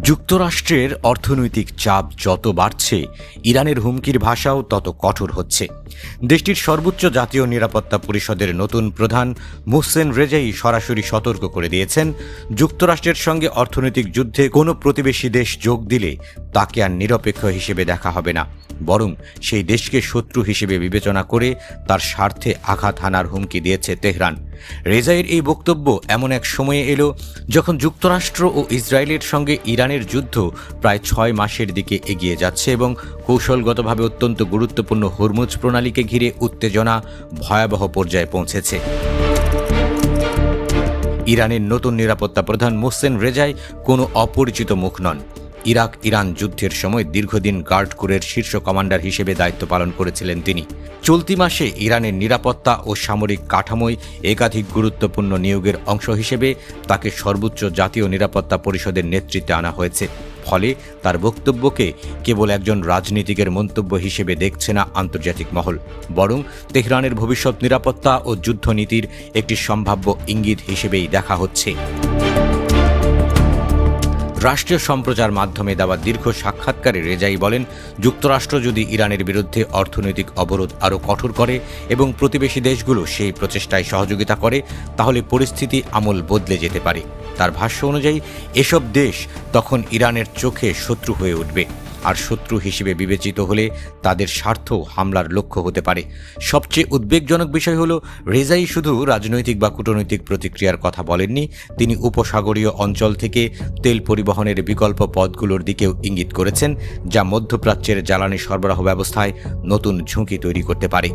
যুক্তরাষ্ট্রের অর্থনৈতিক চাপ যত বাড়ছে, ইরানের হুমকির ভাষাও তত কঠোর হচ্ছে। দেশটির সর্বোচ্চ জাতীয় নিরাপত্তা পরিষদের নতুন প্রধান মোহসেন রেজাই সরাসরি সতর্ক করে দিয়েছেন, যুক্তরাষ্ট্রের সঙ্গে অর্থনৈতিক যুদ্ধে কোনো প্রতিবেশী দেশ যোগ দিলে তাকে আর নিরপেক্ষ হিসেবে দেখা হবে না, বরং সেই দেশকে শত্রু হিসেবে বিবেচনা করে তার স্বার্থে আঘাত হানার হুমকি দিয়েছে তেহরান। রেজাইয়ের এই বক্তব্য এমন এক সময়ে এলো যখন যুক্তরাষ্ট্র ও ইসরায়েলের সঙ্গে ইরানের যুদ্ধ প্রায় 6 মাসের দিকে এগিয়ে যাচ্ছে এবং কৌশলগতভাবে অত্যন্ত গুরুত্বপূর্ণ হরমুজ প্রণালীকে ঘিরে উত্তেজনা ভয়াবহ পর্যায়ে পৌঁছেছে। ইরানের নতুন নিরাপত্তা প্রধান মোহসেন রেজাই কোনো অপরিচিত মুখ নন। ইরাক ইরান যুদ্ধের সময় দীর্ঘদিন গার্ড কোরের শীর্ষ কমান্ডার হিসেবে দায়িত্ব পালন করেছিলেন তিনি। চলতি মাসে ইরানের নিরাপত্তা ও সামরিক কাঠামোয় একাধিক গুরুত্বপূর্ণ নিয়োগের অংশ হিসেবে তাকে সর্বোচ্চ জাতীয় নিরাপত্তা পরিষদের নেতৃত্বে আনা হয়েছে। ফলে তার বক্তব্যকে কেবল একজন রাজনীতিকের মন্তব্য হিসেবে দেখছে না আন্তর্জাতিক মহল, বরং তেহরানের ভবিষ্যৎ নিরাপত্তা ও যুদ্ধনীতির একটি সম্ভাব্য ইঙ্গিত হিসেবেই দেখা হচ্ছে। রাষ্ট্রীয় সম্প্রচার মাধ্যমে দেওয়া দীর্ঘ সাক্ষাৎকারে রেজাই বলেন, যুক্তরাষ্ট্র যদি ইরানের বিরুদ্ধে অর্থনৈতিক অবরোধ আরও কঠোর করে এবং প্রতিবেশী দেশগুলো সেই প্রচেষ্টায় সহযোগিতা করে, তাহলে পরিস্থিতি আমূল বদলে যেতে পারে। তার ভাষ্য অনুযায়ী এসব দেশ তখন ইরানের চোখে শত্রু হয়ে উঠবে, আর শত্রু হিসেবে বিবেচিত হলে তাদের স্বার্থ হামলার লক্ষ্য হতে পারে। সবচেয়ে উদ্বেগজনক বিষয় হল, রেজাই শুধু রাজনৈতিক বা কূটনৈতিক প্রতিক্রিয়ার কথা বলেননি, তিনি উপসাগরীয় অঞ্চল থেকে তেল পরিবহনের বিকল্প পথগুলোর দিকেও ইঙ্গিত করেছেন, যা মধ্যপ্রাচ্যের জ্বালানি সরবরাহ ব্যবস্থায় নতুন ঝুঁকি তৈরি করতে পারে।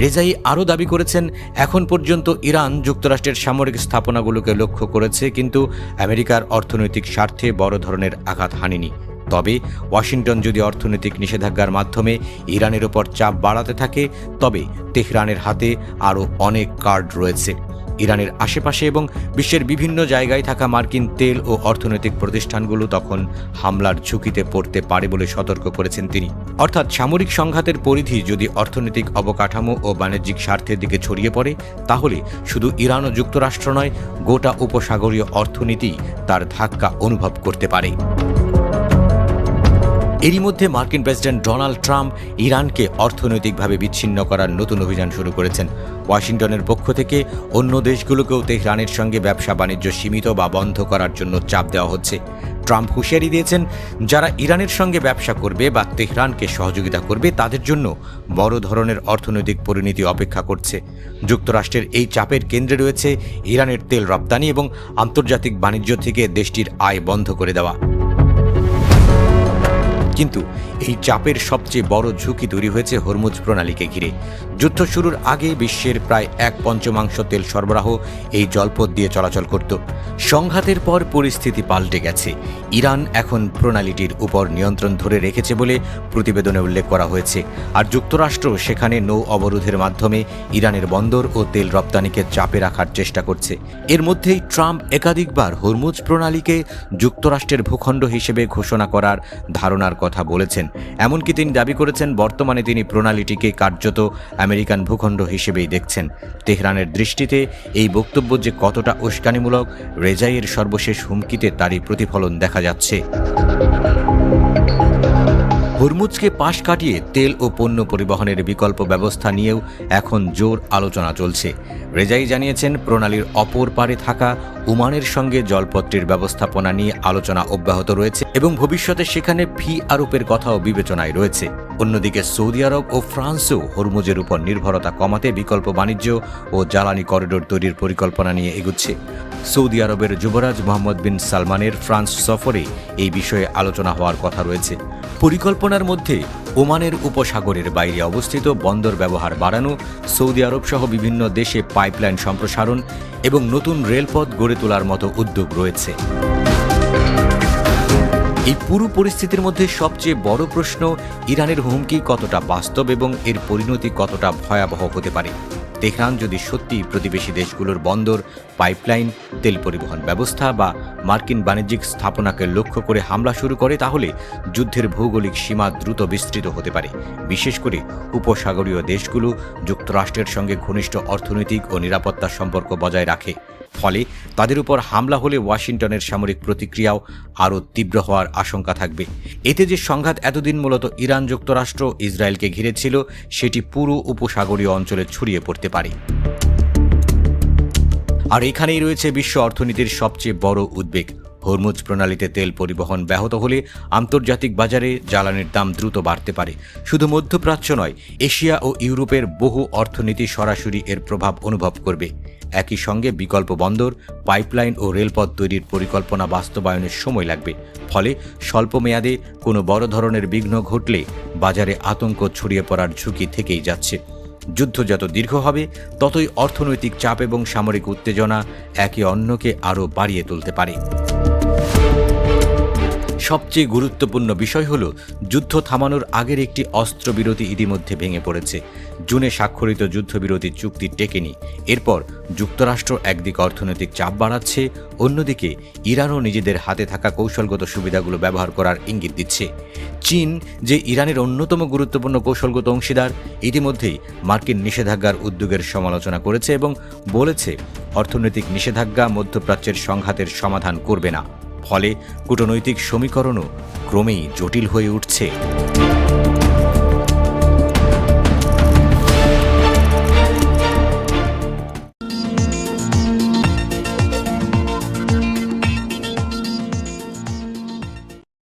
রেজাই আরও দাবি করেছেন, এখন পর্যন্ত ইরান যুক্তরাষ্ট্রের সামরিক স্থাপনাগুলোকে লক্ষ্য করেছে, কিন্তু আমেরিকার অর্থনৈতিক স্বার্থে বড় ধরনের আঘাত হানেনি। তবে ওয়াশিংটন যদি অর্থনৈতিক নিষেধাজ্ঞার মাধ্যমে ইরানের ওপর চাপ বাড়াতে থাকে, তবে তেহরানের হাতে আরও অনেক কার্ড রয়েছে। ইরানের আশেপাশে এবং বিশ্বের বিভিন্ন জায়গায় থাকা মার্কিন তেল ও অর্থনৈতিক প্রতিষ্ঠানগুলো তখন হামলার ঝুঁকিতে পড়তে পারে বলে সতর্ক করেছেন তিনি। অর্থাৎ সামরিক সংঘাতের পরিধি যদি অর্থনৈতিক অবকাঠামো ও বাণিজ্যিক স্বার্থের দিকে ছড়িয়ে পড়ে, তাহলে শুধু ইরান ও যুক্তরাষ্ট্র নয়, গোটা উপসাগরীয় অর্থনীতি তার ধাক্কা অনুভব করতে পারে। এরই মধ্যে মার্কিন প্রেসিডেন্ট ডোনাল্ড ট্রাম্প ইরানকে অর্থনৈতিকভাবে বিচ্ছিন্ন করার নতুন অভিযান শুরু করেছেন। ওয়াশিংটনের পক্ষ থেকে অন্য দেশগুলোকেও তেহরানের সঙ্গে ব্যবসা বাণিজ্য সীমিত বা বন্ধ করার জন্য চাপ দেওয়া হচ্ছে। ট্রাম্প হুঁশিয়ারি দিয়েছেন, যারা ইরানের সঙ্গে ব্যবসা করবে বা তেহরানকে সহযোগিতা করবে, তাদের জন্য বড় ধরনের অর্থনৈতিক পরিণতি অপেক্ষা করছে। যুক্তরাষ্ট্রের এই চাপের কেন্দ্রে রয়েছে ইরানের তেল রপ্তানি এবং আন্তর্জাতিক বাণিজ্য থেকে দেশটির আয় বন্ধ করে দেওয়া। কিন্তু এই চাপের সবচেয়ে বড় ঝুঁকি তৈরি হয়েছে হরমুজ প্রণালীকে ঘিরে। যুদ্ধ শুরুর আগে বিশ্বের প্রায় 1/5 তেল সরবরাহ এই জলপথ দিয়ে চলাচল করত। সংঘাতের পর পরিস্থিতি পাল্টে গেছে। ইরান এখন প্রণালীটির উপর নিয়ন্ত্রণ ধরে রেখেছে বলে প্রতিবেদনে উল্লেখ করা হয়েছে, আর যুক্তরাষ্ট্র সেখানে নৌ অবরোধের মাধ্যমে ইরানের বন্দর ও তেল রপ্তানিকে চাপে রাখার চেষ্টা করছে। এর মধ্যেই ট্রাম্প একাধিকবার হরমুজ প্রণালীকে যুক্তরাষ্ট্রের ভূখণ্ড হিসেবে ঘোষণা করার ধারণার কথা বলেছেন। এমনকি তিনি দাবি করেছেন, বর্তমানে তিনি প্রণালীটিকে কার্যত আমেরিকান ভূখণ্ড হিসেবেই দেখছেন। তেহরানের দৃষ্টিতে এই বক্তব্য যে কতটা উস্কানিমূলক, রেজাইয়ের সর্বশেষ হুমকিতে তারই প্রতিফলন দেখা যাচ্ছে। হরমুজকে পাশ কাটিয়ে তেল ও পণ্য পরিবহনের বিকল্প ব্যবস্থা নিয়েও এখন জোর আলোচনা চলছে। রেজাই জানিয়েছেন, প্রণালীর অপর পারে থাকা ওমানের সঙ্গে জলপথটির ব্যবস্থাপনা নিয়ে আলোচনা অব্যাহত রয়েছে এবং ভবিষ্যতে সেখানে ফি আরোপের কথাও বিবেচনায় রয়েছে। অন্যদিকে সৌদি আরব ও ফ্রান্সও হরমুজের উপর নির্ভরতা কমাতে বিকল্প বাণিজ্য ও জ্বালানি করিডোর তৈরির পরিকল্পনা নিয়ে এগুচ্ছে। সৌদি আরবের যুবরাজ মোহাম্মদ বিন সালমানের ফ্রান্স সফরে এই বিষয়ে আলোচনা হওয়ার কথা রয়েছে। পরিকল্পনার মধ্যে ওমানের উপসাগরের বাইরে অবস্থিত বন্দর ব্যবহার বাড়ানো, সৌদি আরব সহ বিভিন্ন দেশে পাইপলাইন সম্প্রসারণ এবং নতুন রেলপথ গড়ে তোলার মতো উদ্যোগ রয়েছে। এই পুরো পরিস্থিতির মধ্যে সবচেয়ে বড় প্রশ্ন, ইরানের হুমকি কতটা বাস্তব এবং এর পরিণতি কতটা ভয়াবহ হতে পারে। তেহরান যদি সত্যি প্রতিবেশী দেশগুলোর বন্দর, পাইপলাইন, তেল পরিবহন ব্যবস্থা বা মার্কিন বাণিজ্যিক স্থাপনাকে লক্ষ্য করে হামলা শুরু করে, তাহলে যুদ্ধের ভৌগোলিক সীমা দ্রুত বিস্তৃত হতে পারে। বিশেষ করে উপসাগরীয় দেশগুলো যুক্তরাষ্ট্রের সঙ্গে ঘনিষ্ঠ অর্থনৈতিক ও নিরাপত্তা সম্পর্ক বজায় রাখে। ফলে তাদের উপর হামলা হলে ওয়াশিংটনের সামরিক প্রতিক্রিয়াও আরও তীব্র হওয়ার আশঙ্কা থাকবে। এতে যে সংঘাত এতদিন মূলত ইরান, যুক্তরাষ্ট্র, ইসরায়েলকে ঘিরে ছিল, সেটি পুরো উপসাগরীয় অঞ্চলে ছড়িয়ে পড়তে পারে। আর এখানেই রয়েছে বিশ্ব অর্থনীতির সবচেয়ে বড় উদ্বেগ। হরমুজ প্রণালীতে তেল পরিবহন ব্যাহত হলে আন্তর্জাতিক বাজারে জ্বালানির দাম দ্রুত বাড়তে পারে। শুধু মধ্যপ্রাচ্য নয়, এশিয়া ও ইউরোপের বহু অর্থনীতি সরাসরি এর প্রভাব অনুভব করবে। একই সঙ্গে বিকল্প বন্দর, পাইপলাইন ও রেলপথ তৈরির পরিকল্পনা বাস্তবায়নের সময় লাগবে। ফলে স্বল্প মেয়াদে কোনো বড় ধরনের বিঘ্ন ঘটলে বাজারে আতঙ্ক ছড়িয়ে পড়ার ঝুঁকি থেকেই যাচ্ছে। যুদ্ধ যত দীর্ঘ হবে, ততই অর্থনৈতিক চাপ এবং সামরিক উত্তেজনা একে অন্যকে আরও বাড়িয়ে তুলতে পারে। সবচেয়ে গুরুত্বপূর্ণ বিষয় হল, যুদ্ধ থামানোর আগের একটি অস্ত্রবিরতি ইতিমধ্যে ভেঙে পড়েছে। জুনে স্বাক্ষরিত যুদ্ধবিরতি চুক্তি টেকেনি। এরপর যুক্তরাষ্ট্র একদিকে অর্থনৈতিক চাপ বাড়াচ্ছে, অন্যদিকে ইরানও নিজেদের হাতে থাকা কৌশলগত সুবিধাগুলো ব্যবহার করার ইঙ্গিত দিচ্ছে। চীন, যে ইরানের অন্যতম গুরুত্বপূর্ণ কৌশলগত অংশীদার, ইতিমধ্যেই মার্কিন নিষেধাজ্ঞার উদ্যোগের সমালোচনা করেছে এবং বলেছে অর্থনৈতিক নিষেধাজ্ঞা মধ্যপ্রাচ্যের সংঘাতের সমাধান করবে না। ফলে কূটনৈতিক সমীকরণও ক্রমেই জটিল হয়ে উঠছে।